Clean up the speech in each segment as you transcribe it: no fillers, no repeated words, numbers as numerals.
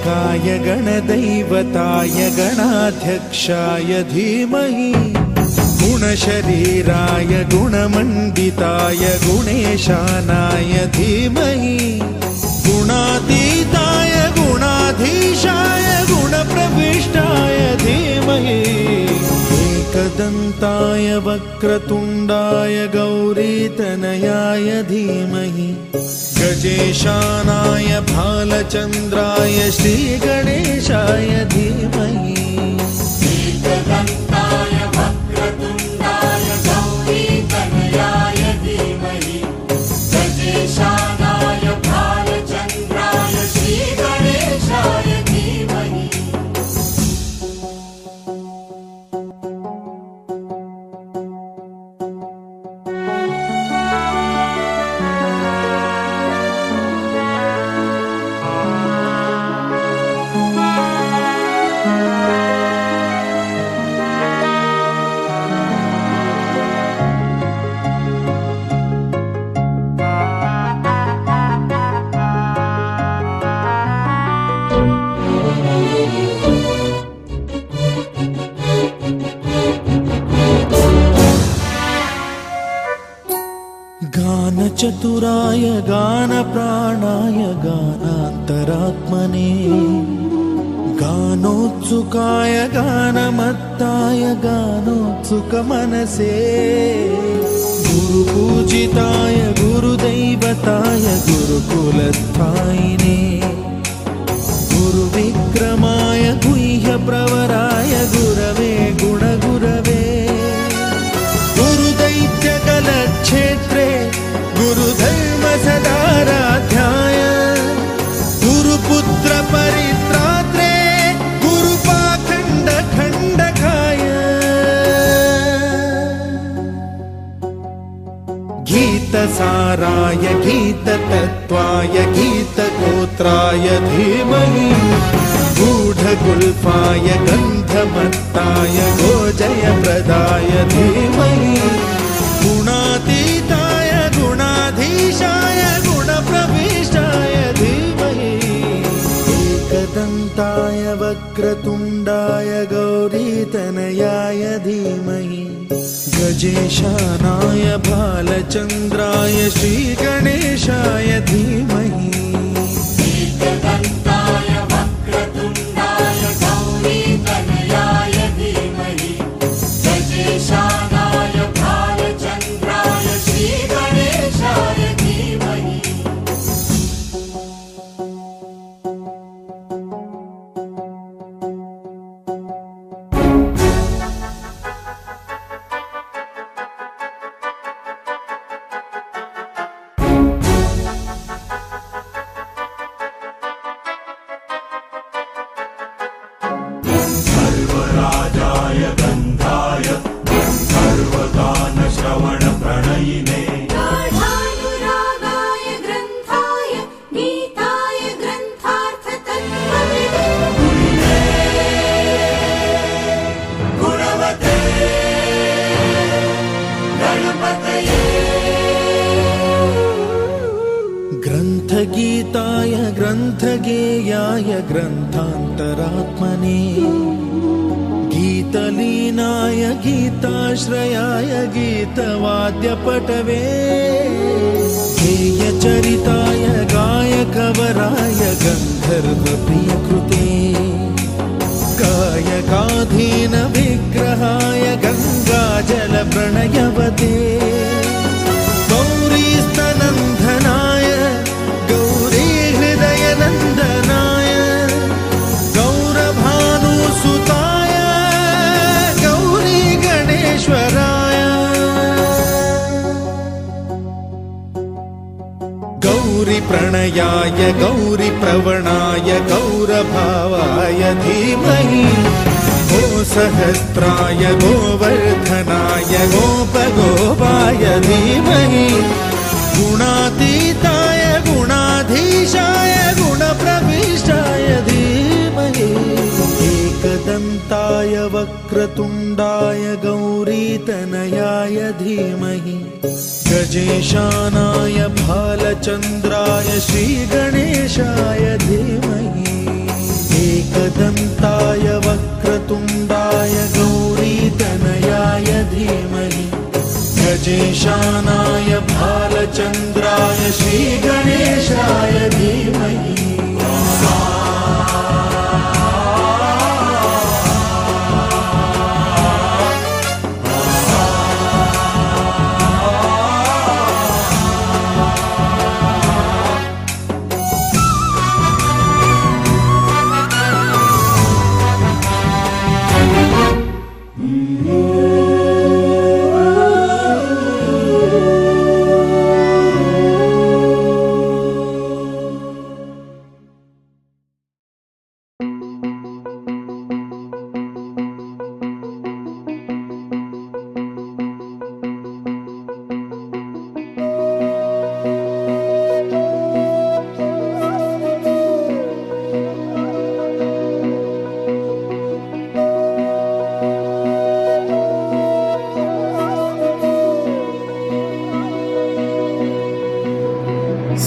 गणानायकाय गणदैवताय गणाध्यक्षाय धीमहि गुणशरीराय गुणमण्डिताय गुणेशानाय धीमहि गुणातीताय गुणाधीशाय गुणप्रविष्टाय धीमहि एकदन्ताय वक्रतुण्डाय गौरीतनयाय धीमहि गजेशानाय भालचन्द्राय श्रीगणेशाय धीमहि एकदन्ताय वक्रतुण्डाय गौरीतनयाय धीमहि गजेशानाय भालचन्द्राय श्रीगणेशाय धीमहि गानचतुराय गानप्राणाय गानान्तरात्मने गानोत्सुकाय गानमत्ताय गानोत्सुकमनसे गुरुपूजिताय गुरुदैवताय गुरुकुलस्थायिने गुरुविक्रमाय गुह्यप्रवराय गुरवे गुणगुरवे गुरुदैत्यकलक्षेत्रे गुरुधर्म सदाराध्याय गुरुपुत्र परित्रात्रे गुरुपाखण्ड खण्डकाय गीतसाराय गीततत्त्वाय गीतगोत्राय धीमहि गूढगुल्फाय गन्धमत्ताय गोजयप्रदाय धीमहि गुणातीताय गुणाधीशाय गुणप्रविष्टाय धीमहि एकदन्ताय वक्रतुण्डाय गौरीतनयाय धीमहि गजेशानाय भालचन्द्राय श्रीगणेशाय धीमहि एकदन्ताय वक्रतुण्डाय गौरीतनयाय धीमहि गजेशानाय भालचन्द्राय श्रीगणेशाय धीमहि सर्वराजाय गन्धाय सर्वगानश्रवणप्रणयिने गाढानुरागाय ग्रन्थाय गीताय ग्रन्थार्थतत्त्वविदे गुणवते गणपतये ग्रन्थगीताय ग्रन्थगेयाय ग्रन्थान्तरात्मने गीतलीनाय गीताश्रयाय गीतवाद्यपटवे गेयचरिताय गायकवराय गन्धर्वप्रियकृते गायकाधीन विग्रहाय गङ्गाजलप्रणयवते गौरीस्तनन्दनाय गौरीहृदयनन्दनाय गौरभानुसुताय गौरीगणेश्वराय गौरीप्रणयाय गौरीप्रवणाय गौरभावाय धीमहि गोसहस्राय गोवर्धनाय गोपगोपाय धीमहि गुणातीताय गुणाधीशाय गुणप्रविष्टाय धीमहि एकदन्ताय वक्रतुण्डाय गौरीतनयाय धीमहि गजेशानाय भालचन्द्राय श्रीगणेशाय धीमहि एकदन्ताय वक्रतुण्डाय गौरीतनयाय धीमहि गजेशानाय भालचन्द्राय श्रीगणेशाय धीमहि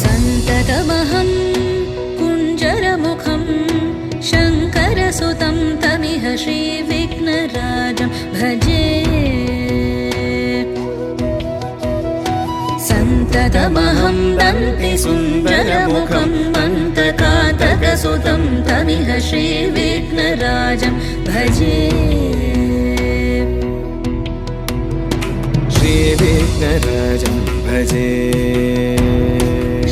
सन्ततमहं कुञ्जरमुखं शङ्करसुतं तमिह श्रीविघ्नराजं भजे सन्ततमहं दन्तिसुन्दरमुखं मन्तकातकसुतं तमिह श्रीविघ्नराजं भजे श्रीविघ्नराजं भजे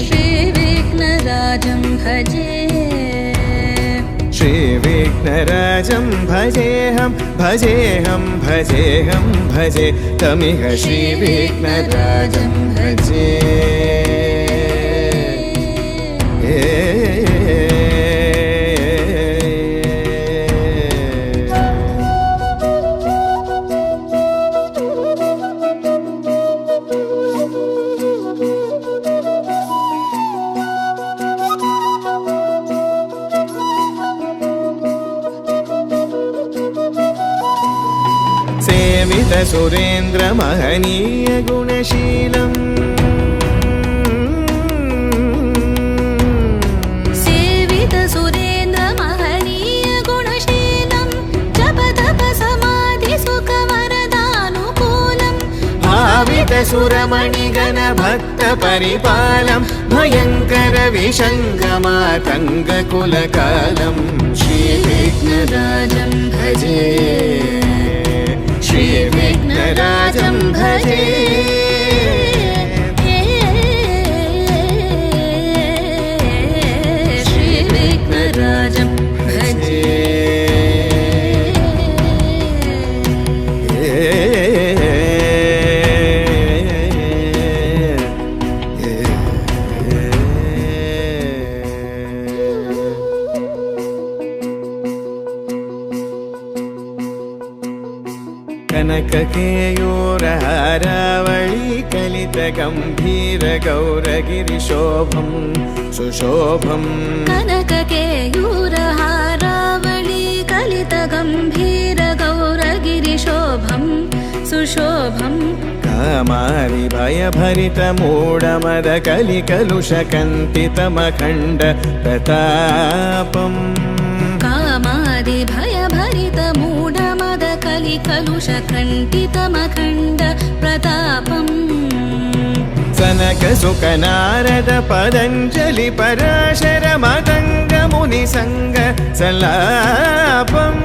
श्रीविघ्नराजं भजे श्रीविघ्नराजं भजेऽहं भजेऽहं भजेऽहं भजे तमिह श्रीविघ्नराजं भजे सेवित सुरेन्द्र महनीय गुणशीलम् सेवित सुरेन्द्र महनीय गुणशीलं जप तप समाधि सुख वरदानुकूलम् भावित सुरमणिगण भक्त परिपालं भयङ्कर विशङ्गमातङ्ग कुलकालं श्रीविघ्नराजं भजे श्रीविघ्नराजं भजे श्रीविघ्नराजं भजे कनककेयूरहारावळी कलितगम्भीर गौरगिरिशोभं सुशोभं कनककेयूरहारावळी कलितगम्भीर गौरगिरिशोभं सुशोभं कामारि भयभरितमूढमद कलिकलुषकन्तितमखण्ड प्रतापम् कामादि भयभरितमूढमद कलिकलुषकण्टितमखण्ड प्रतापम् सनक सुख नारद पतञ्जलि पराशर मतङ्ग मुनिसङ्ग सल्लापम्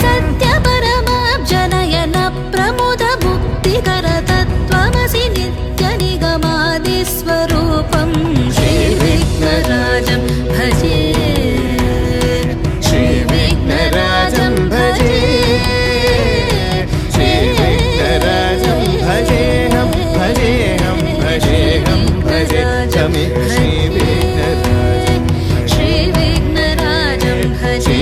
सत्यपरमाब्जनयन प्रमुद मुक्तिकर तत्त्वमसि नित्यनिगमादिस्वरूपं श्रीविघ्नराजं भजे श्रीविघ्नराजं भजे श्रीविघ्नराजं भजेऽहं भजेऽहं भजेऽहं भजे तमिह श्रीविघ्नराजं श्रीविघ्नराजं भजे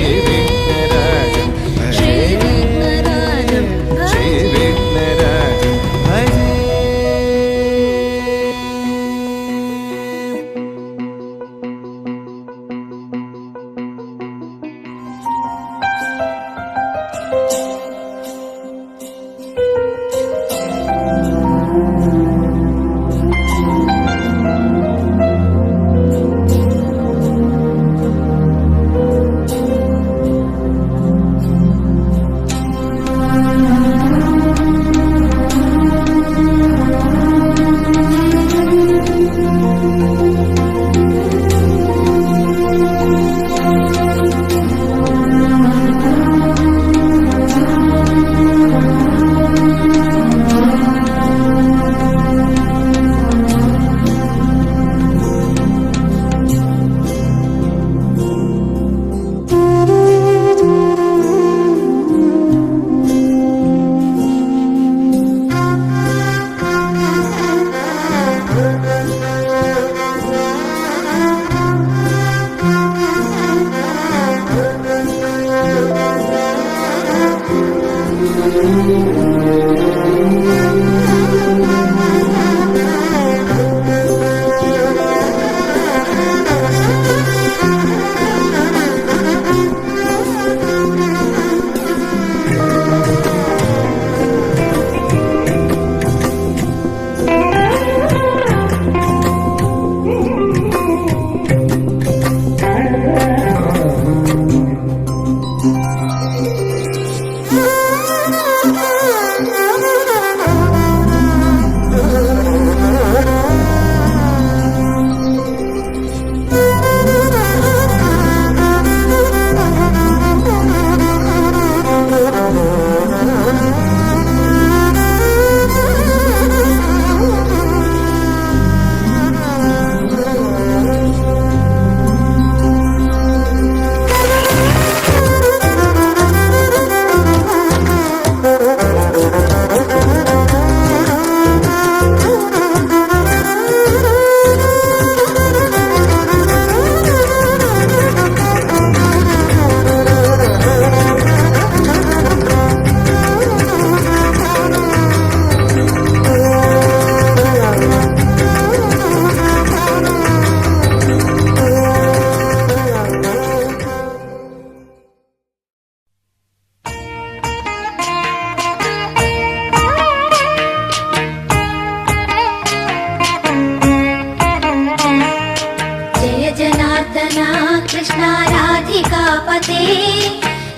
राधिकापते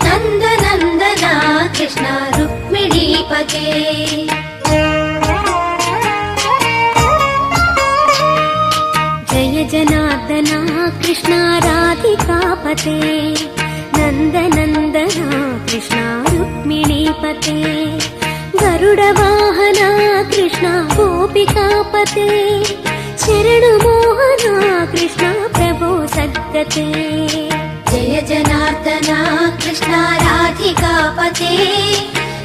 नन्दनन्दना कृष्ण रुक्मिणीपते जय जनार्दना कृष्ण राधिकापते नन्दनन्दना कृष्ण रुक्मिणीपते गरुडवाहना कृष्ण गोपिकापते शरणमोहना कृष्ण प्रभो सद्गते जय जनार्दना कृष्ण राधिकापते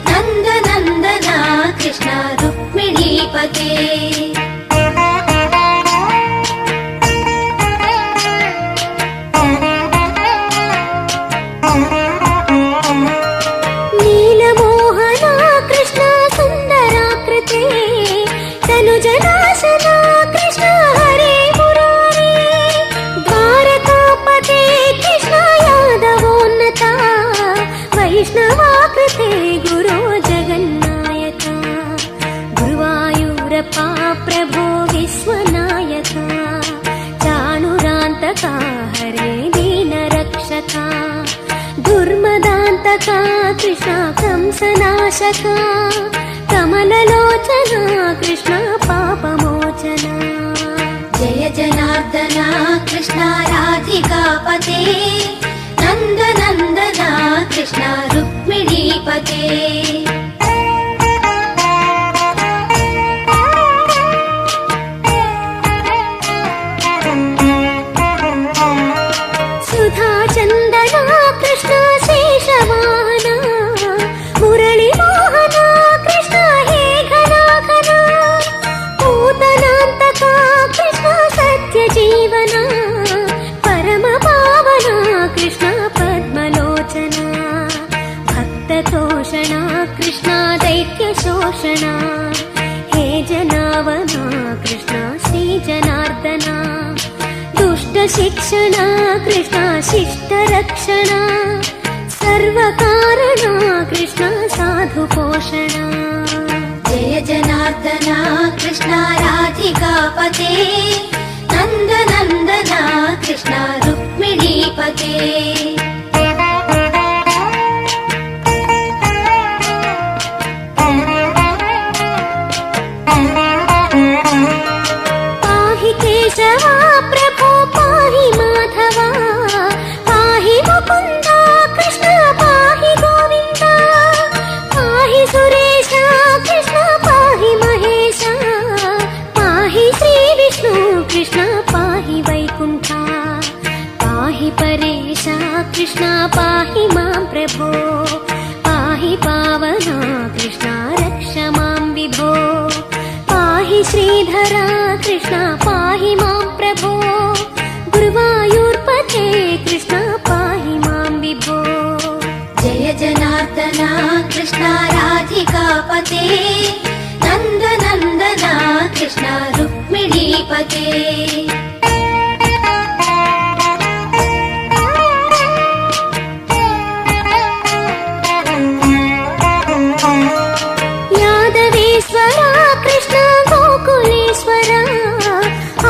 नन्दनन्दना कृष्ण रुक्मिणीपते नीलमोहना कृष्ण सुन्दराकृते तनुजनाशना कृष्ण हरे मुरारे द्वारकापते कृष्ण यादवोन्नता वैष्णवाकृते गुरो जगन्नायका गुरुवायूरप्पा प्रभो विश्वनायका चाणुरान्तका हरे दीनरक्षका दुर्मदान्तका कृष्ण कंसनाशका कमललोचना कृष्ण पापमोचना जय जनार्दना कृष्ण राधिकापते नन्दनन्दना कृष्ण रुक्मिणीपते सुधा चन्दना कृष्ण शेषवाहना मुरळीमोहना कृष्ण हे घनाघना पूतनान्तका कृष्ण सत्यजीवना परमपावना कृष्ण पद्मलोचना भक्ततोषणा कृष्ण दैत्यशोषणा हे जनावना कृष्ण श्रीजनार्दना दुष्टशिक्षणा कृष्ण शिष्टरक्षणा सर्वकारणा कृष्ण साधुपोषणा जय जनार्दना कृष्ण राधिकापते नन्दनन्दना कृष्ण रुक्मिणीपते पाहि केशवा प्रभो पाहि माधवा पाहि मुकुन्दा कृष्ण पाहि गोविन्दा पाहि सुरेशा कृष्ण पाहि महेशा पाहि श्रीविष्णु कृष्ण पाहि वैकुण्ठा पाहि परेशा कृष्ण पाहि मां प्रभो पाहि पावना कृष्ण रक्ष मां विभो पाहि श्रीधरा कृष्ण पाहि मां प्रभो गुरुवायूर्पते कृष्ण पाहि मां विभो जय जनार्दना कृष्ण राधिकापते नन्दनन्दना कृष्ण रुक्मिणीपते यादवेश्वरा कृष्ण गोकुलेश्वरा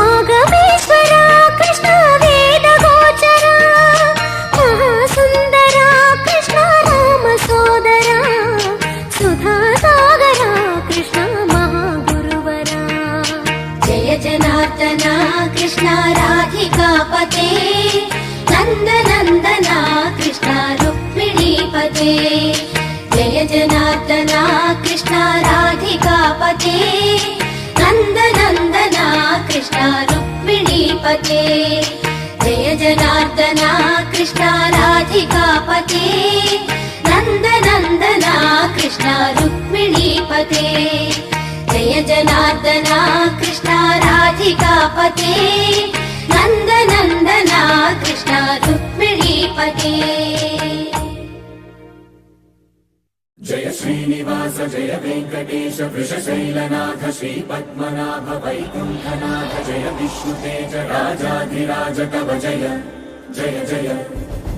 आगमेश्वरा कृष्ण वेदगोचरा महासुन्दरा कृष्ण रामसोदरा सुधासागरा कृष्ण महागुरुवरा जय जनार्दना कृष्ण राधिकापते नन्दनन्दना कृष्ण रुक्मिणीपते जय जनार्दना कृष्ण राधिकापते नन्दनन्दना कृष्ण रुक्मिणीपते जय जनार्दना कृष्ण राधिकापते नन्दनन्दना कृष्ण रुक्मिणीपते जय जनार्दना कृष्ण राधिकापते नन्दनन्दना कृष्ण रुक्मिणीपते जय श्रीनिवास जय वेङ्कटेश वृषशैलनाथ श्रीपद्मनाभ वैकुण्ठनाथ जय विष्णुतेज राजाधिराज कव जय जय जय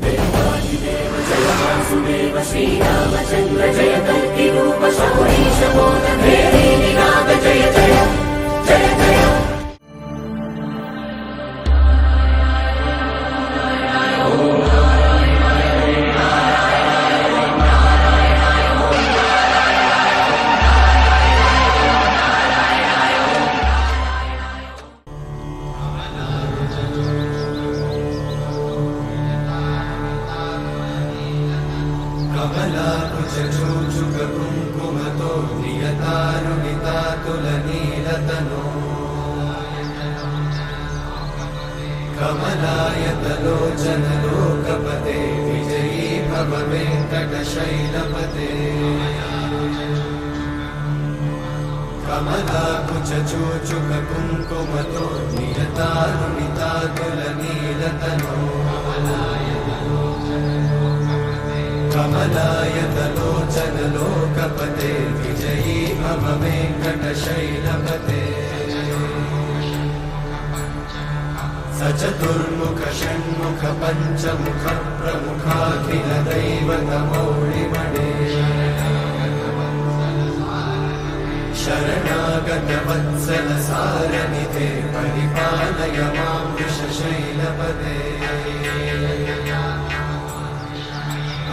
देवादिदेव जय वासुदेव श्रीरामचन्द्र जय कल्किरूप शौरीश मोदभेदीनिनाद जय जय जय जय ॐ कमलाकुचूचुककुङ्कुमतो नियतारुणितातुलनीलतनो कमलायतलोचनलोकपते विजयी भव वेङ्कटशैलपते कमलाकुचूचुककुङ्कुमतो नियतारुणितातुलनीलतनो कमलायतलोचनलोकपते विजयी भव वेङ्कटशैलपते सचतुर्मुख षण्मुख पञ्चमुख प्रमुखाखिल दैवतमौळिमणे शरणागत वत्सल सारनिधे परिपालय मां वृषशैलपते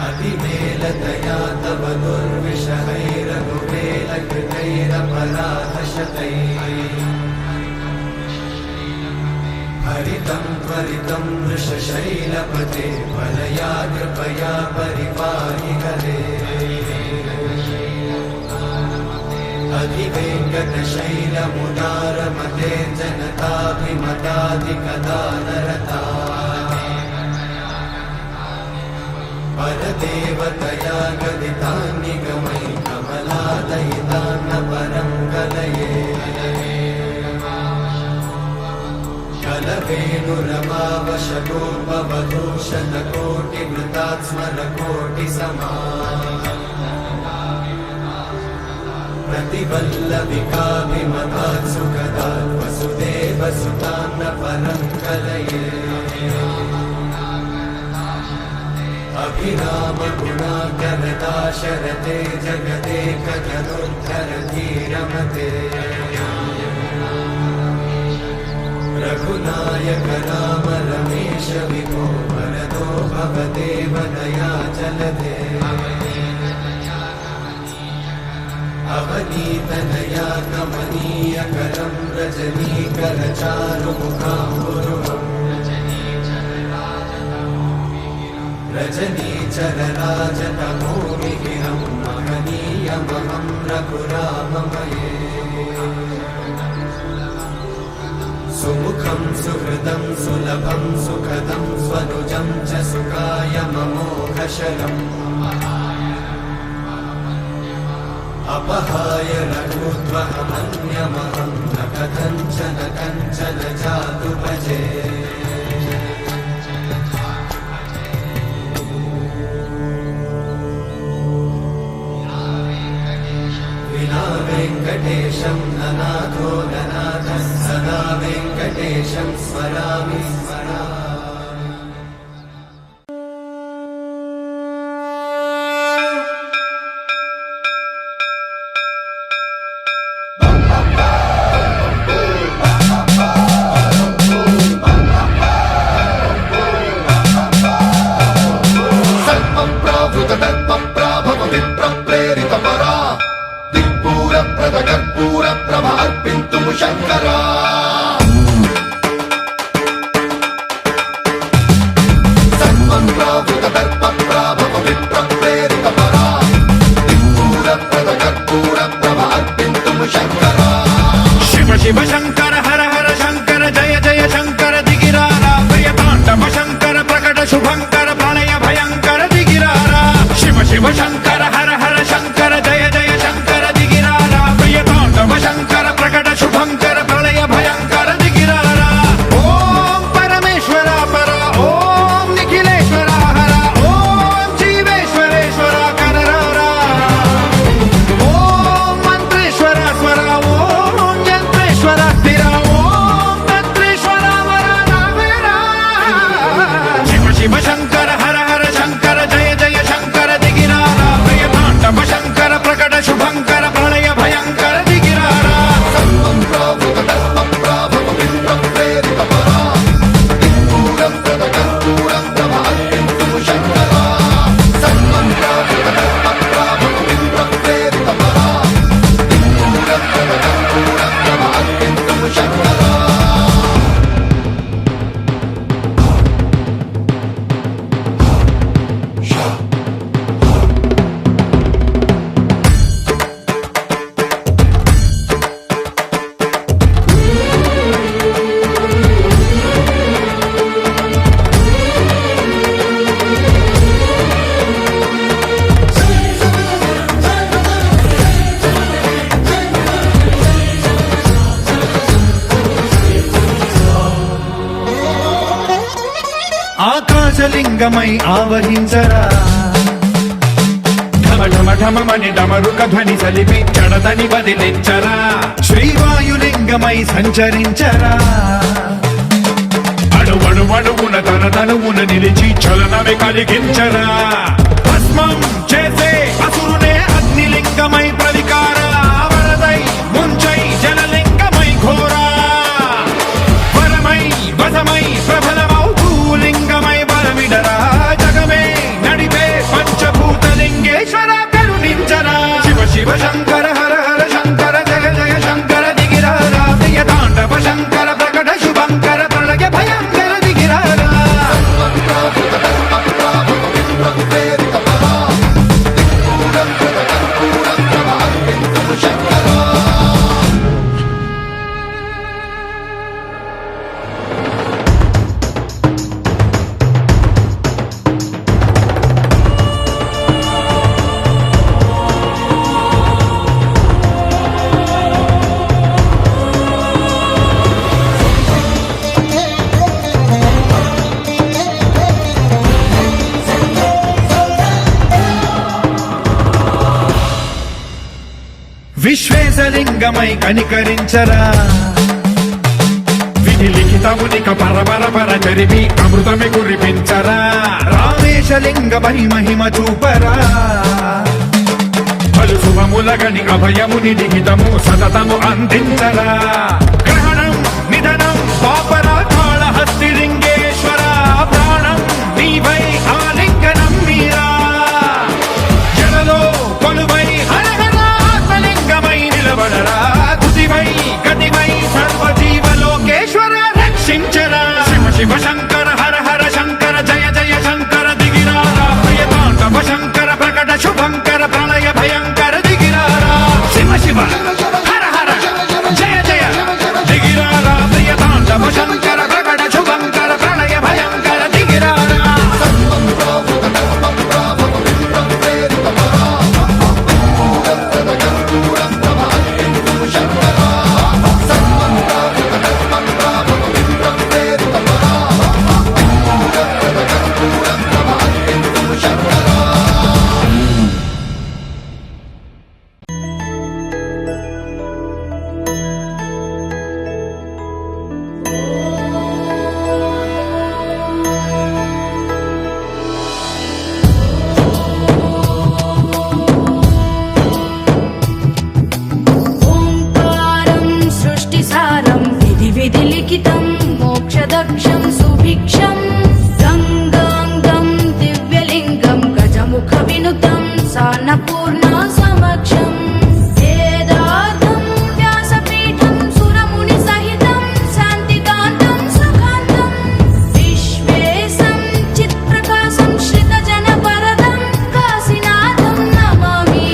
अतिमेलतया तव दुर्विषहैरघुवेलकृतैरपराधशतैः हरितं त्वरितं वृषशैलपते वलया कृपया परिपाहि हरे अधिवेङ्कटशैलमुदारमते जनताभिमताधिकदानरता परदेवतया गदितान्निगमै कमलादयितान्न परं कलये कलवेणुरमावशगोपवधूषणकोटिवृतात् स्मरकोटिसमा प्रतिवल्लविकाभिमतात् सुखदात् वसुदेवसुतान्न परं कलये अभिरामगुणाकरदाशरथे जगदेकधनुर्धरधीरमते रघुनायक राम रमेश विभो वरदो भवदेव दयाचलधे अवनीतनया कमनीयकरं रजनीकरचारुमुखाम्बुरुहम् रजनीचरराजतमोमिहिरं महनीयमहं रघुराममये सुमुखं सुहृदं सुलभं सुखदं स्वनुजं च सुखाय ममोघशरम् अपहाय रघुत्वहमन्यमहं न कथञ्चन जातु भजे विना वेङ्कटेशं ननाथो ननाथः सदा वेङ्कटेशं स्मरामि स्मरामि शिव शंकर हर हर शंकर जय जय शंकर दिगिरारा प्रियतांडव शंकर प्रकट शुभंकर प्रणय भयंकर दिगिरारा शिव शिव शंकर हर हर शंकर जय जय शंकर दिगिरारा प्रियतांडव शंकर प्रकट शुभंकर प्रणय भयंकर दिगिरारा ओम परमेश्वरा पर ओम निखिलेश्वरा हर ओम जीवेश्वरेश्वर कनरारा ओम मंत्रेश्वरा स्वर ओम यंत्रेश्वर स्थिर ओम तंत्रेश्वर वरदावेरा शिव शिव शंकर हर हर शंकर जय जय शंकर दिगिरारा లింగమై ఆవహించరా ఢమఢమఢమని డమరుక ధ్వని సలిపి చడదని వదిలించరా శ్రీవాయులింగమై సంచరించరా అడువడువడువున తన తనువున నిలిచి చలనమే కలిగించరా భస్మం చేసే అసురునే అగ్నిలింగమై ప్రవికార వరదై ముంచై జలలింగమై ఘోరా వరమై వసమై ప్రబలమౌతూ లింగమై బలమిడరా జగమే నడిపే పంచభూతలింగేశ్వర కరుణించరా శివ శివ శంకర హర హర శంకర జయ జయ శంకర దిగిరారా ప్రియ తాండవ శంకర ప్రకట శుభంకర ప్రళయ భయంకర దిగిరారా విశ్వేశలింగమై కనికరించరా విధి లిఖితమునిక పరపర పర చరివి అమృతమి కురిపించరా రామేశలింగమై మహిమ చూపరా పలు శుభములగని అభయముని లిఖితము సతతము అందించరా గ్రహణం నిధనం పాపరా కాళహస్తి లింగేశ్వర ప్రాణం నీవై ఆలింగనం మీరా జలలో కొలువై నిలబడరా తుదివై గతివై సర్వజీవలోకేశ్వర రక్షించరా శివ శివ శంకర హర హర శంకర జయ జయ శంకర దిగిరారా ప్రియ తాండవ శంకర ప్రకట శుభంకర ప్రళయ భయంకర దిగిరారా శివ శివ హర హర జయ జయ దిగిరారా ప్రియ తాండవ శంకర ప్రకట శుభంకర ప్రళయ భయంకర దిగిరారా ఓంకారం సృష్టిసారం విధి విధి లిఖితం మోక్షదక్షం సుభిక్షం గంగాంగం దివ్యలింగం గజముఖ వినుతం సాన్నపూర్ణ సమక్షం వేదార్థం వ్యాసపీఠం సురముని సహితం శాంతికాంతం సుఖాంతం విశ్వేశం చిత్ప్రకాశం శ్రితజన వరదం కాశీనాథం నమామి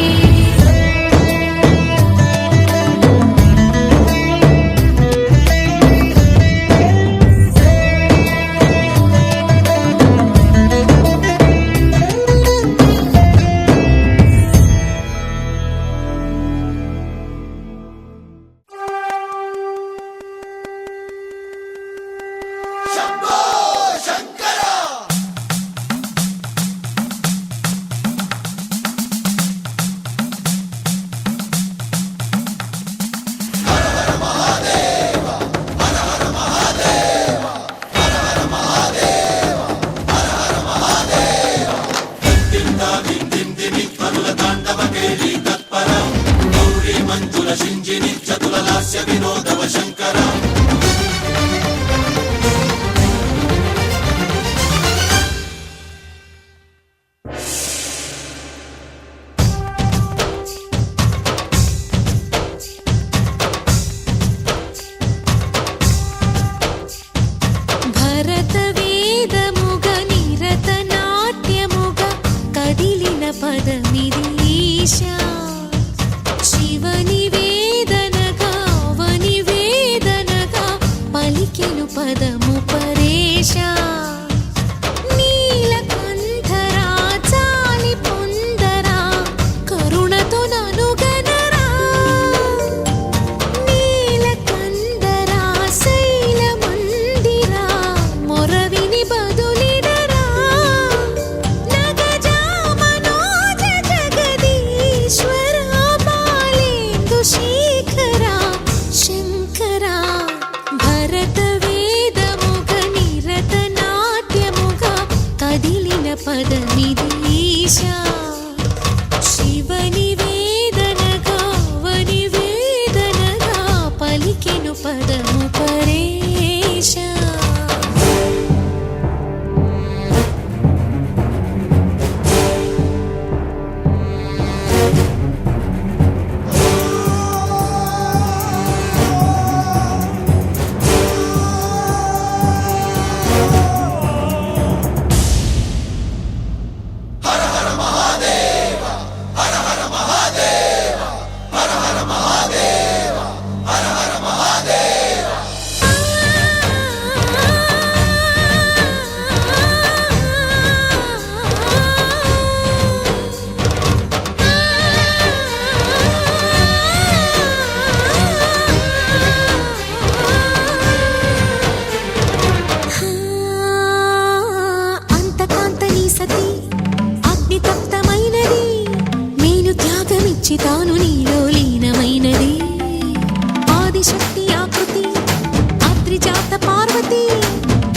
పదము పరేశా నీలకంఠరా చాలి పొందరా కరుణతో ననుగనరా నీలకందరా శైల మందిరా మొరవిని బదులిడరా ఈశా శివని వేదనగా వని వేదనగా పలికెను పదము పరేశా తాను నీలో లీనమైనది ఆదిశక్తి ఆకృతి అత్రిజాత పార్వతి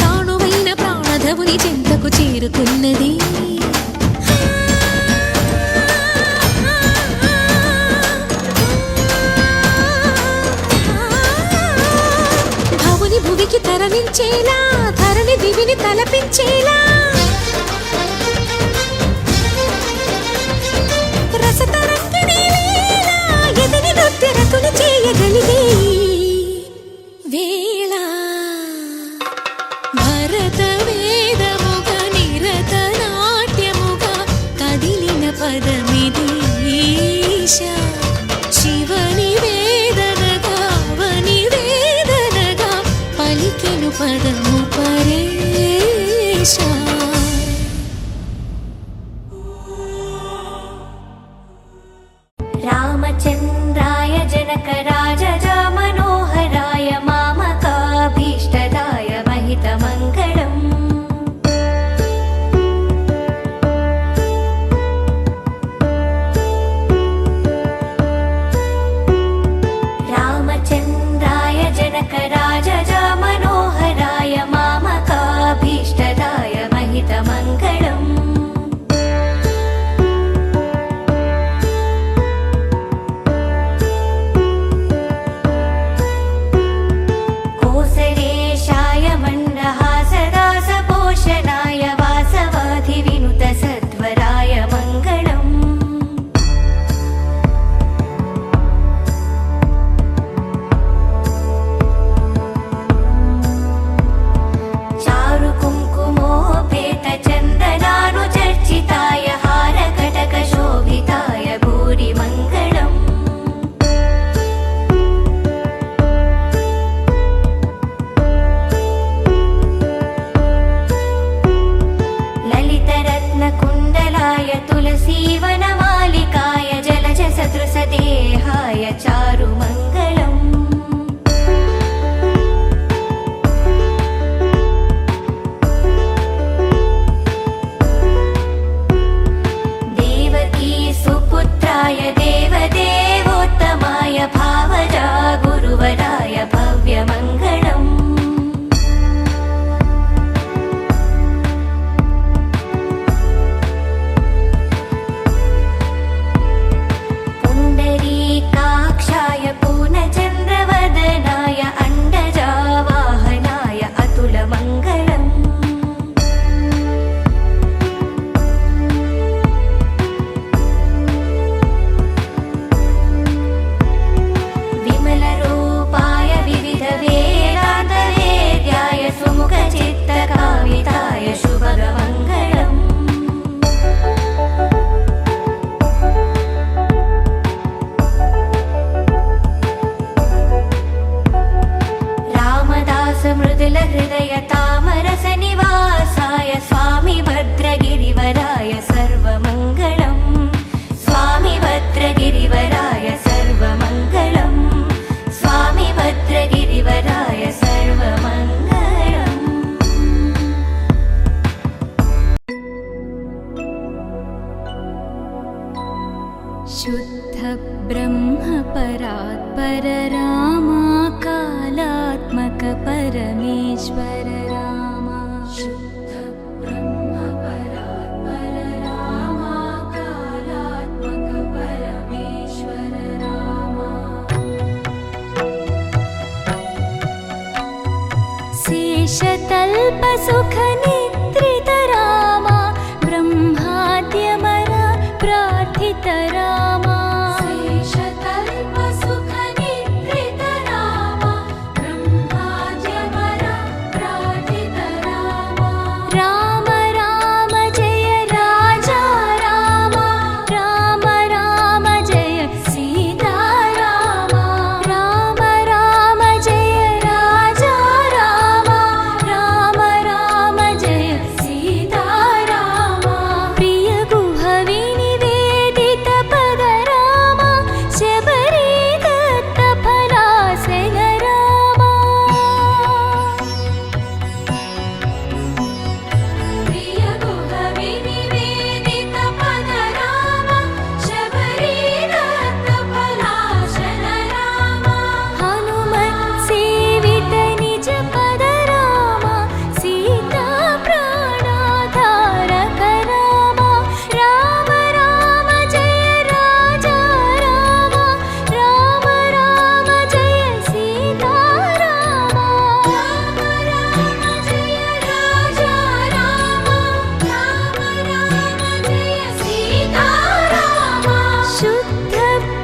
తానువైన ప్రాణధవుని చెంతకు చేరుకున్నది భవుని భువికి తరలించేలా ధరణి దివిని తలపించేలా రతులు చేయగలిగే వేళ భరత వేదముగ నిరత నాట్యముగా కదిలిన పదమిది ఈశా శివని వేదనగా వని వేదనగా పలికెను పదము పరేశా రామచంద్రాయ జనకరాజ మనోహరాయ మామకాభీష్టదాయ మహితమంగళం రామచంద్రాయ జనకరాజ మనోహరాయ మామకాభీష్టదాయ మహితమంగళం शुद्ध ब्रह्म परात्पर रामा कालात्मक परमेश्वर रामा शुद्ध ब्रह्म परात्पर रामा सुख निद्रित रामा ब्रह्माद्यमर प्रार्थित रामा शेषतल्प सुख निद्रित रामा ब्रह्माद्यमर प्रार्थित रामा राम राम जय राजा रामा राम राम जय सीता रामा राम राम जय राजा रामा राम राम जय सीता रामा प्रिय गुह विनिवेदित पद रामा शबरी दत्त फलासन रामा प्रिय गुह विनिवेदित पद रामा शबरी दत्त फलासन रामा हनुमत् सेवित निज पद रामा सीता प्राणाधारक रामा राम राम जय राजा रामा राम राम जय सीता रामा राम राम जय राजा रामा राम राम जय सीता रामा शुद्ध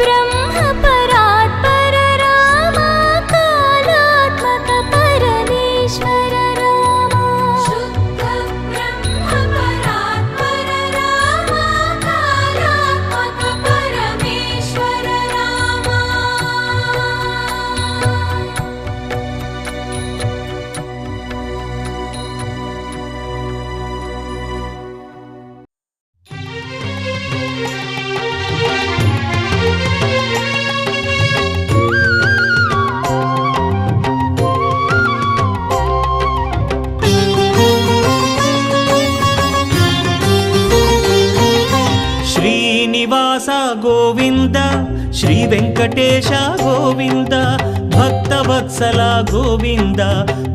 ब्रह्म परात्पर रामा कालात्मक परमेश्वर रामा शुद्ध ब्रह्म परात्पर रामा कालात्मक परमेश्वर रामा శ్రీనివాస గోవింద శ్రీ వెంకటేశ గోవింద భక్తవత్సల గోవింద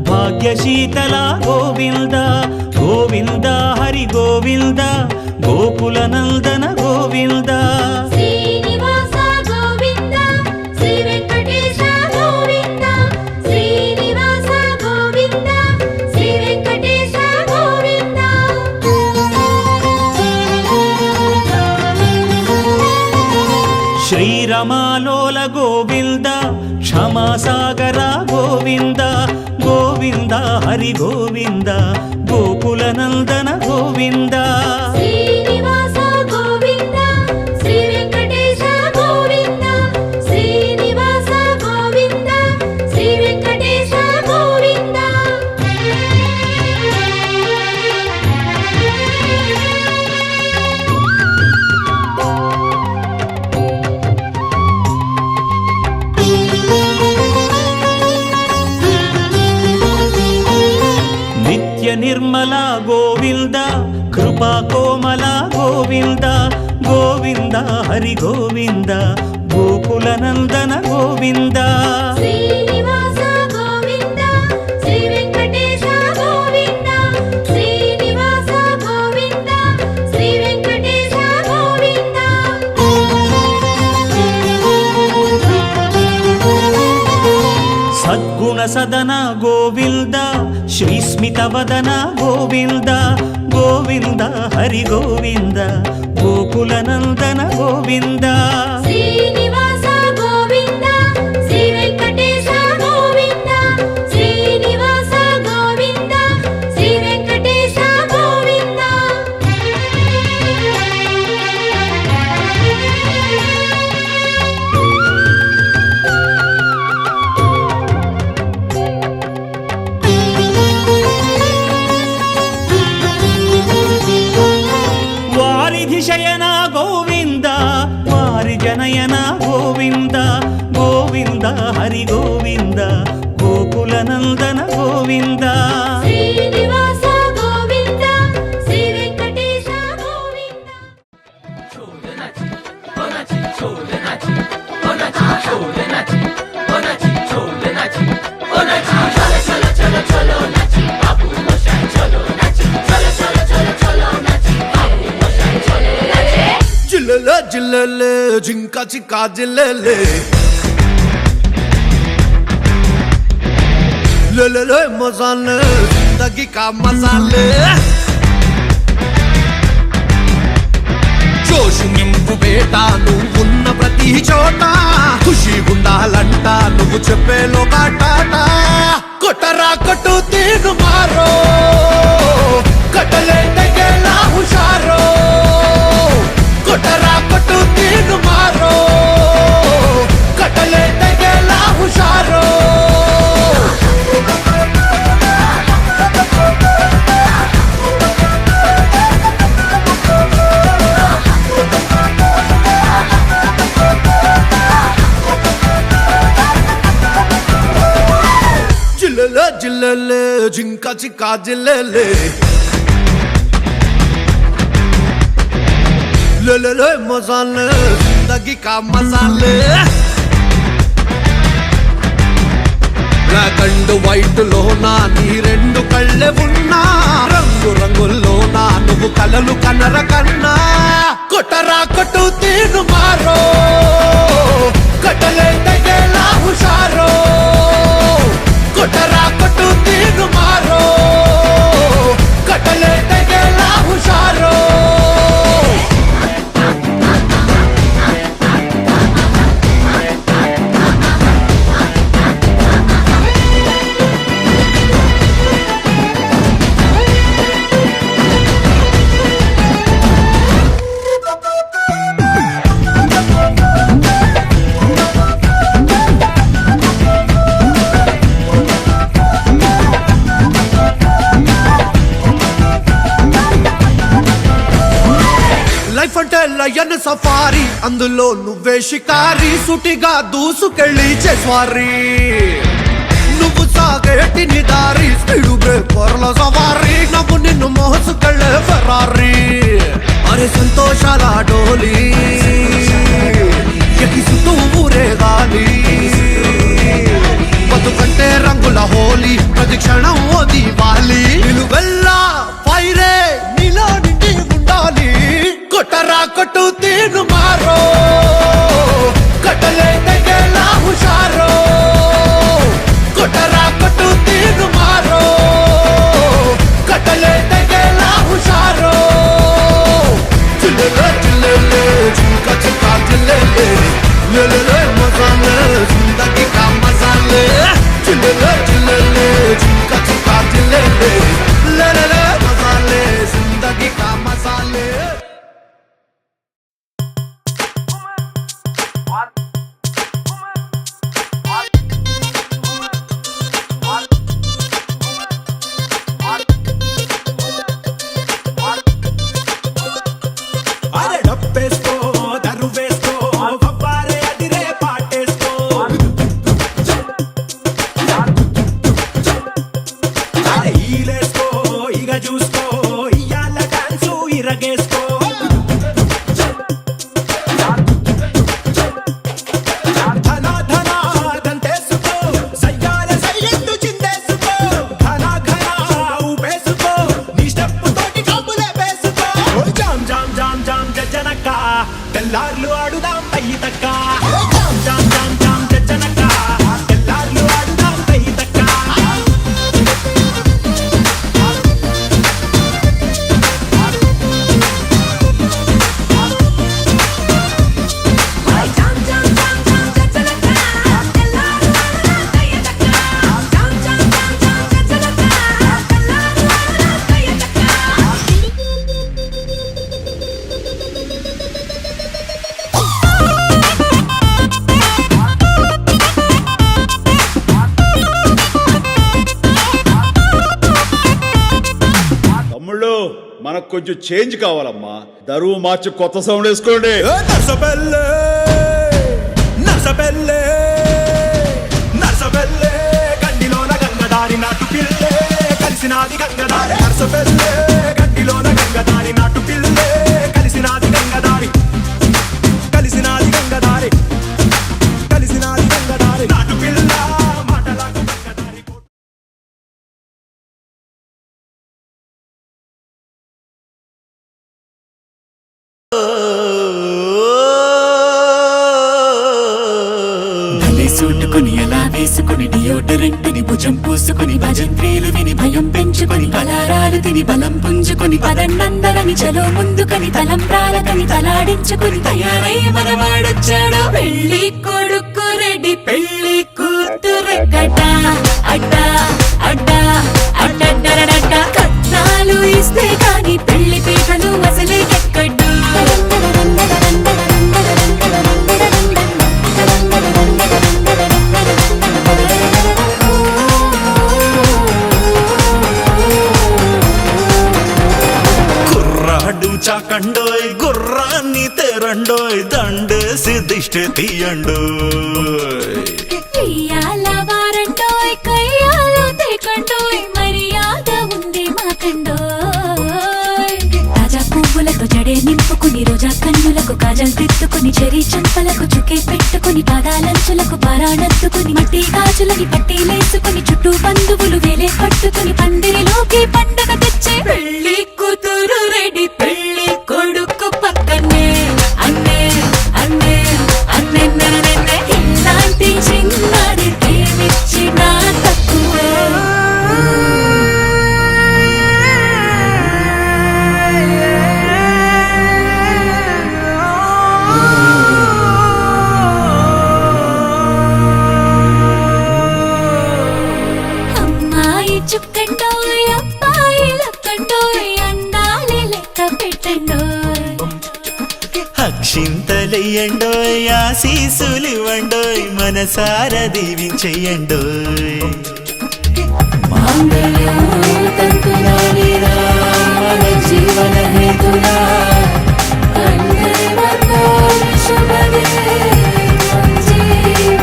భాగ్యశీతల గోవింద గోవింద హరి గోవింద గోకుల నందన గోవింద శ్రీనివాస గోవింద శ్రీ వెంకటేశ గోవింద శ్రీనివాస గోవింద శ్రీ వెంకటేశ గోవింద శ్రీరమాలోల గోవింద క్షమాసాగర గోవింద గోవింద హరి గోవింద గోకుల నందన గోవింద శ్రీనివాస గోవింద శ్రీ వెంకటేశ గోవింద శ్రీనివాస గోవింద శ్రీ వెంకటేశ గోవింద నిత్య నిర్మల గోవింద కృపా కోమల గోవింద గోవింద హరి గోవింద గోకుల నందన గోవింద శ్రీనివాస గోవింద శ్రీ వెంకటేశ గోవింద శ్రీనివాస గోవింద శ్రీ వెంకటేశ గోవింద సద్గుణ సదన గోవింద శ్రీస్మిత వదన గోవింద గోవింద హరి గోవింద గోకుల నందన గోవింద శ్రీనివాస గోవింద శ్రీ వెంకటేశ గోవింద శ్రీనివాస గోవింద శ్రీ వెంకటేశ గోవింద వారిధి శయన గోవింద వారి జనయన గోవింద గోవింద హరి గోవింద గోకుల నందన గోవింద శ్రీనివాస గోవింద శ్రీ వెంకటేశ గోవింద జిల్లెలే జిల్లెలే జింకా చిక్కా జిల్లెలే లెలెలే మజాలే జిందగీ కా మసాలే జోషు నింపు బేట నువ్వున్న ప్రతి చోట ఖుషి ఉండాలంట నువ్వు చెప్పేలో కాటాట కొట్టరా కొట్టు తీను మారో కట్టలే తెగేలా హుషారో కొట్టరా కొట్టు తీను మారో కట్టలే తెగేలా హుషారో జిల్లెలే జిల్లెలే జింక చిక్కా జిల్లెలే లేలే మసాలే జిందగీ కా మసాలే బ్లాక్ అండ్ వైట్ లోనా నీ రెండు కళ్ళే ఉన్నా రంగు రంగుల్లోనా నువ్వు కలలు కనర కన్నా కొట్టరా కొట్టు తీను మారో కట్టలే తెగేలా హుషారో కొట్టరా కొట్టు తీను మారో కట్టలే తెగేలా హుషారో లైఫ్ అంటే లయన్ సఫారీ అందులో నువ్వే షికారి సుటిగా దూసుకెళ్ళి చేస్వారీ నువ్వు సాగేటి నిదారి స్పీడు బ్రేకర్ల సవారీ నవ్వు నిన్ను మోసుకెళ్ళే ఫెరారీ అరే సంతోషాల డోలి ఎగిసుతూ ఊరే గాలి బతుకంటే రంగుల హోలీ ప్రతి క్షణం ఓ దీవాలి నిలువెల్లా ఫైరే నీలో నిండి ఉండాలి కొట్టరా కొట్టు తీను మారో కట్టలే తెగేలా హుషారో కొట్టరా కొట్టు తీను మారో కట్టలే తెగేలా హుషారో చిల్లెలే చిల్లెలే జింక చిక్కా జిల్లెలే లేలే మసాలే జిందగీ కా మసాలే చిల్లెలే చిల్లెలే జింక చిక్కా జిల్లెలే లేలే మసాలే జిందగీ కా మసాలే అరే డప్పేసుకో దరువేసుకో వవ్వారే అదిరే పాటేసుకో అరే ఈలేసుకో ఇగ చూసుకో ఇయ్యాల డాన్సు ఇరగేసుకో ధనా ధనా దంతేసుకో సయ్యాల సయ్యద్దు చిందేసుకో ఘనా ఘనా ఊపేసుకో నీ స్టెప్ తోటి కబులే వేసుకో జామ్ జామ్ జామ్ జామ్ జనక తెల్లార్లు ఆడుదాం తయ్యి తక్క జామ్ జామ్ జామ్ జామ్ జనక తెల్లార్లు ఆడుదాం తయ్యి తక్క తమ్ముళ్ళు మనకు కొంచెం చేంజ్ కావాలమ్మా దరువు మార్చి కొత్త సౌండ్ వేసుకోండి నర్సబెల్లే నర్సబెల్లే నర్సబెల్లే గండిలోన గంగదారి నాటు పిల్లే కలిసినాది గంగదారి నర్సబెల్లే గండిలోన గంగదారి నాటు పిల్లే కలిసినాది గంగదారి కలిసినాది గంగదారి కలిసినాది గంగదారి నాటు పిల్ల మాటలకు గంగదారి సూటుకుని ఎలా వేసుకుని డియోడ్రెంట్ గోరంటిని భుజం పూసుకొని భజంత్రీలు విని భయం పెంచుకొని పలారాలు తిని బలం పుంజుకొని పదన్నందరని చలో ముందుకని తలంబ్రాలకని తలాడించుకొని తయారై మనవాడొచ్చాడు పెళ్లి కొడుకు రెడ్డి పెళ్లి కూతురెక్కట అడ్డ అడ్డ అడ్డడ్డరడడ్డ కట్నాలు ఇస్తే కాని పెళ్లి పీటలు అసలే ఎక్కడ్డు కుర్రాడు చాకండోయ్ గుర్రాన్ని తెరండోయ్ దండేసి దిష్టి తీయండోయ్ ఇయ్యాల వారంటోయ్ కయ్యాలు తేకండోయ్ మర్యాద ఉంది మాకండోయ్ తాజా పువ్వులతో జడే నింపుకుని రోజా కన్నులకు కాజల్ దిద్దుకుని చెరి చంపలకు చుకే పెట్టుకుని పాదాలంచులకు పారాణద్దుకుని మట్టి గాజులని పట్టీలేసుకుని చుట్టూ బంధువులు వేలే పట్టుకుని పందిరిలోకి పండగ తెచ్చే పెళ్లి కూతురు రెడీ పెళ్లి కొడుకు పక్కనే అన్నే అన్నే అన్నే నన్నే ఇలాంటి చిన్నది ఏమిచ్చినా తక్కువే అమ్మాయి చుక్కండోయ్ అబ్బాయి లక్కండోయ్ అందాలి లెక్క పెట్టండోయ్ అక్షింతలెయ్యండోయ్ ఆశీసులివ్వండోయ్ మనసార దీవించెయ్యండోయ్ మాంగళ్యం తంతునానిరా మన జీవన హేతునా కండే వర్గాలి శుభదే జీవ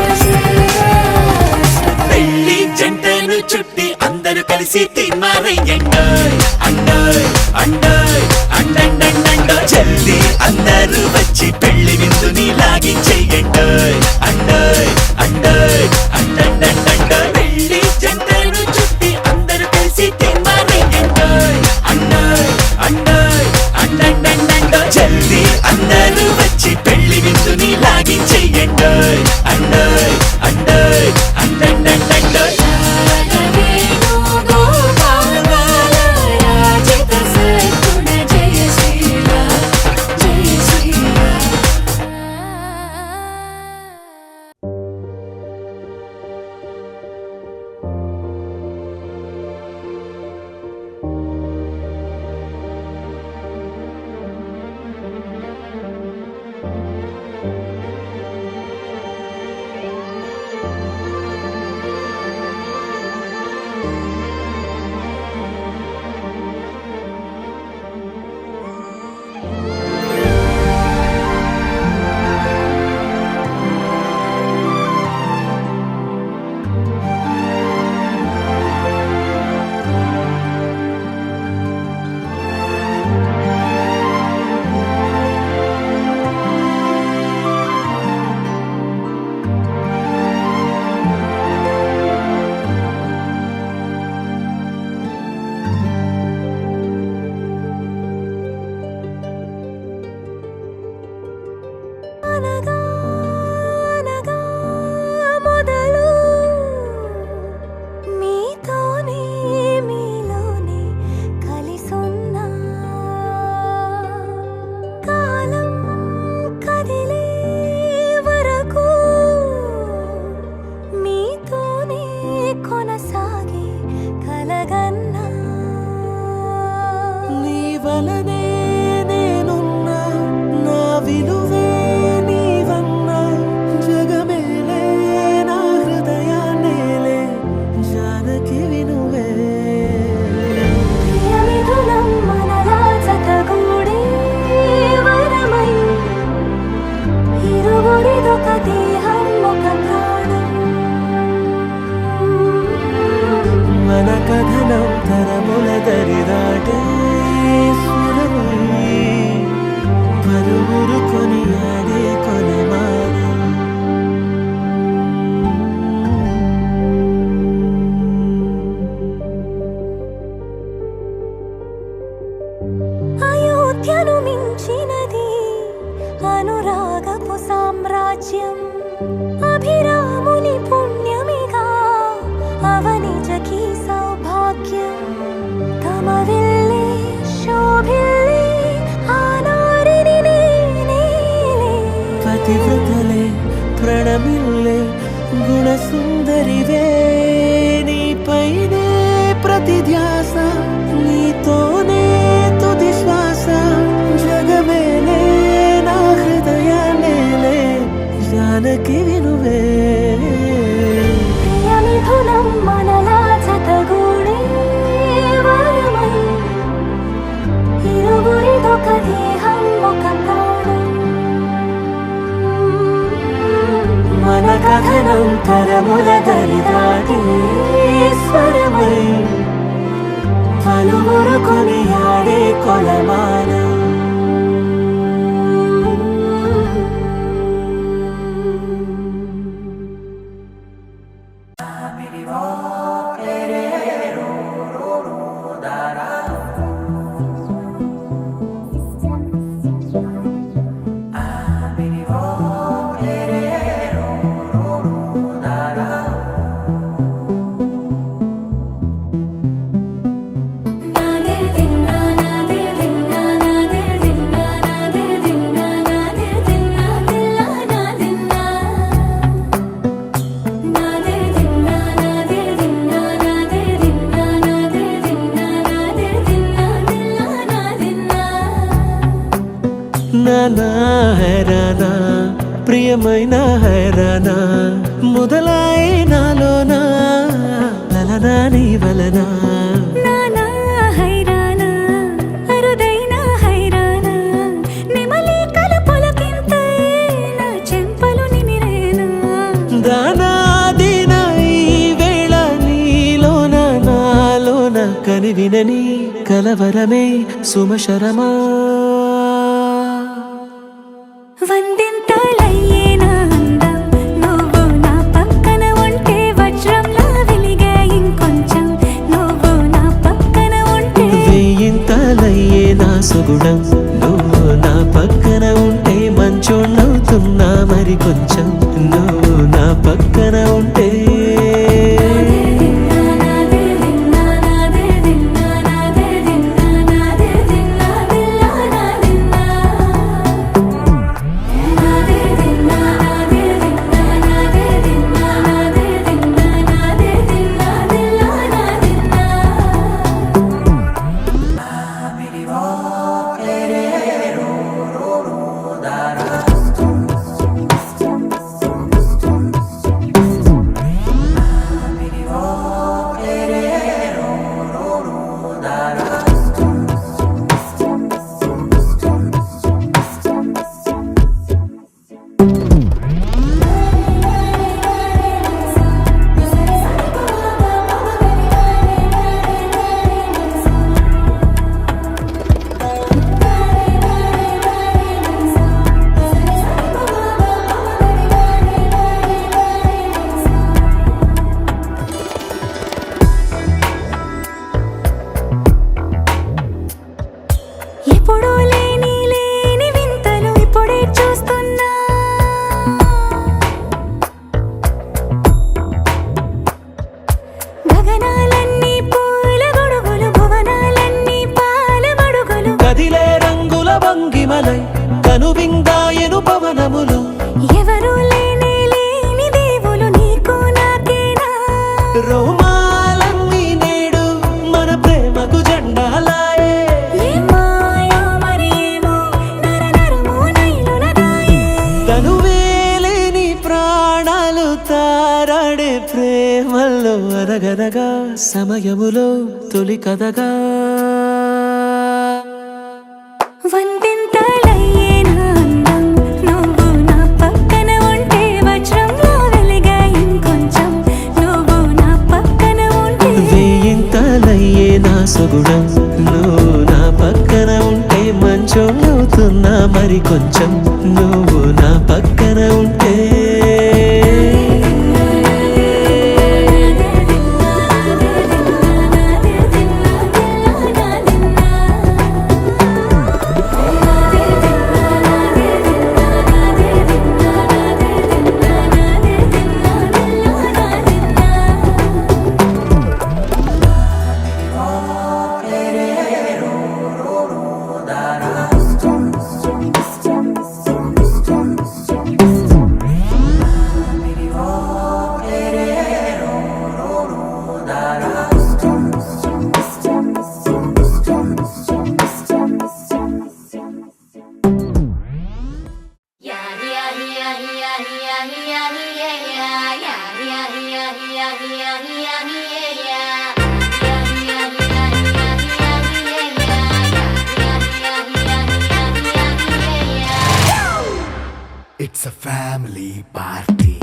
పెళ్లి జంటను చుట్టి అందరూ కలిసి తీర్మానయ్యండోయ్ అండోయ్ అండోయ్ అండండండండో జల్దీ అందరూ వచ్చి పెళ్లి విందుని లాగించెయ్యండోయ్ అండోయ్ అండోయ్ అండండండండో పెళ్లి జంటను చుట్టి అందరూ కలిసి తీర్మానయ్యండోయ్ అండోయ్ అండోయ్ అండండండండో జల్దీ అందరూ వచ్చి పెళ్లి విందుని లాగించెయ్యండోయ్ అండోయ్ అండోయ్ అండండండండో వేణు గోపాల రాజిత సద్గుణ జయ శ్రీల జయ శ్రీల సామ్రాజ్యం అభిరాముని పుణ్యమిగా పతివ్రతలే ప్రణమిల్లే గుణసుందరివే నీపైనే ప్రతి ధ్యాస నీతోనే తుది శ్వాస జగమేలే నా హృదయాలేలే జానకి వినువే ప్రియమిథునం మనలా జతగూడే వరమై ఇరువురిదొక దేహం ఒక ప్రాణం మన కథనం తరముల దరిదాటి స్వరమై పలువురు కొనియాడే కొలమానం నానా హైరానా ప్రియమైన హైరానా మొదలాయి నాలోనా లలనా నీ వలనా నానా హైరానా అరుదైన హైరానా నెమలి కలుపులకింతై నా చెంపలు నిమిరేనా దానాదిన ఈ వేళ నీలోన నాలోన కనివినని కలవరమే సుమశరమా వందింతలయ్యేనా అందం నువ్వు నా పక్కన ఉంటే వజ్రంలా వెలిగే ఇంకొంచెం నువ్వు నా పక్కన ఉంటే వేయింతలయ్యే నా సుగుణం నువ్వు నా పక్కన ఉంటే మంచోళ్ళవుతున్నా మరి కొంచెం నువ్వు నా పక్కన ఉంటే ఎప్పుడూ లేని లేని వింతలు ఇప్పుడే చూస్తున్నా గగనాలన్నీ పూల గొడుగులు భువనాలన్నీ పాల గొడుగులు కదిలే రంగుల భంగిమలై కనువిందాయను పవనములు ఎవరూ లేని లేని దేవులు నీకు నాకేనా రోమాలన్నీ నేడు మన ప్రేమకు జెండాలాయే ఏ మాయో మరి ఏమో నరనరమో నైలునదాయే తనువేలేని ప్రాణాలు తారాడే ప్రేమల్లో అరగరగా సమయములో తొలి కథగా వందింతలయ్యేనా అందం నువ్వు నా పక్కన ఉంటే వజ్రంలా వెలిగే ఇంకొంచెం నువ్వు నా పక్కన ఉంటే వేయింతలయ్యే నా సుగుణం నువ్వు నా పక్కన ఉంటే మంచోళ్ళవుతున్నా మరి కొంచెం నువ్వు నా పక్కన ఉంటే It's a family party.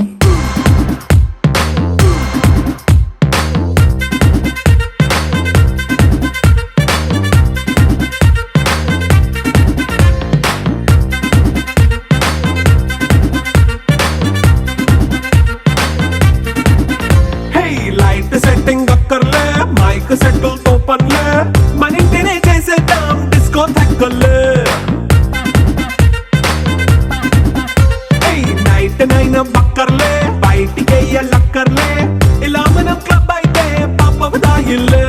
Light setting అక్కర్లే మైక్ సెట్టుల్ తో పనిలే మన ఇంటినే చేసేద్దాం డిస్కో థెక్కలే నైట్ నైన్ బక్కర్లే బయటికి లక్కర్లే ఇలా మనం క్లబ్ అయితే పాపదాయిల్లే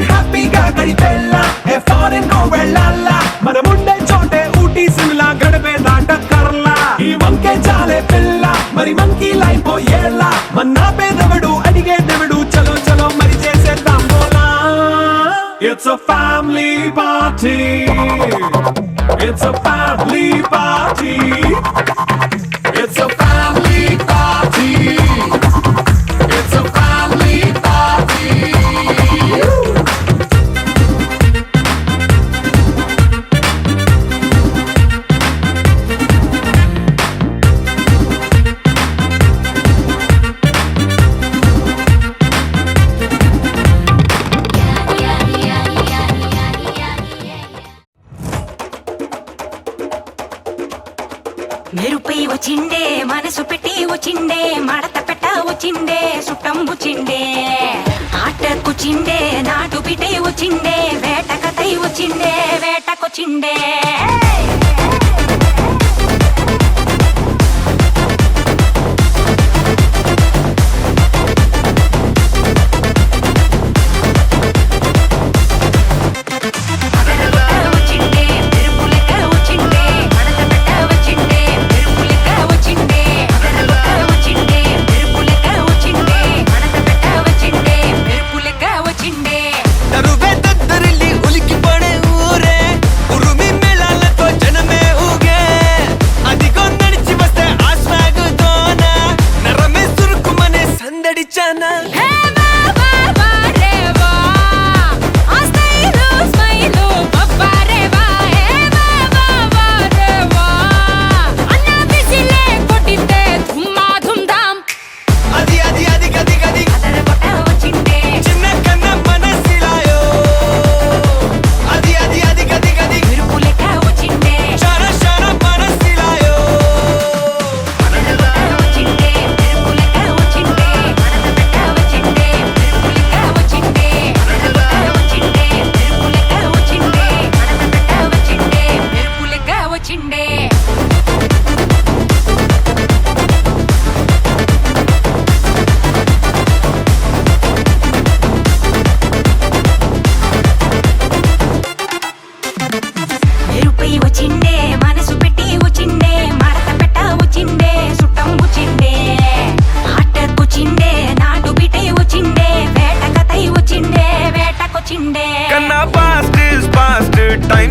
హ్యాపీగా గడిపెళ్ళా ఏ ఫారెన్ కో వెళ్ళాలా మనం ఉండే చోటే ఊటీ సిమ్లా గడిపే దాటక్కర్లా ఈ వంకే చాలే పిల్ల మరి మంకీ లైఫ్ ఏళ్ళ మన్నా పేదవడు అడిగే దేవుడు చలో చలో మరి చేసేద్దాం బోలా it's a family party it's a family party it's a family party it's a family party మెరుపై వచ్చిండే మనసు పెట్టి వచ్చిండే మడత పెట్ట వచ్చిండే సుట్టం వచ్చిండే ఆటకుచిండే నాటు పిటే వచ్చిండే వేటకతై వచ్చిండే వేటకొచ్చిండే కన్నా past is past, time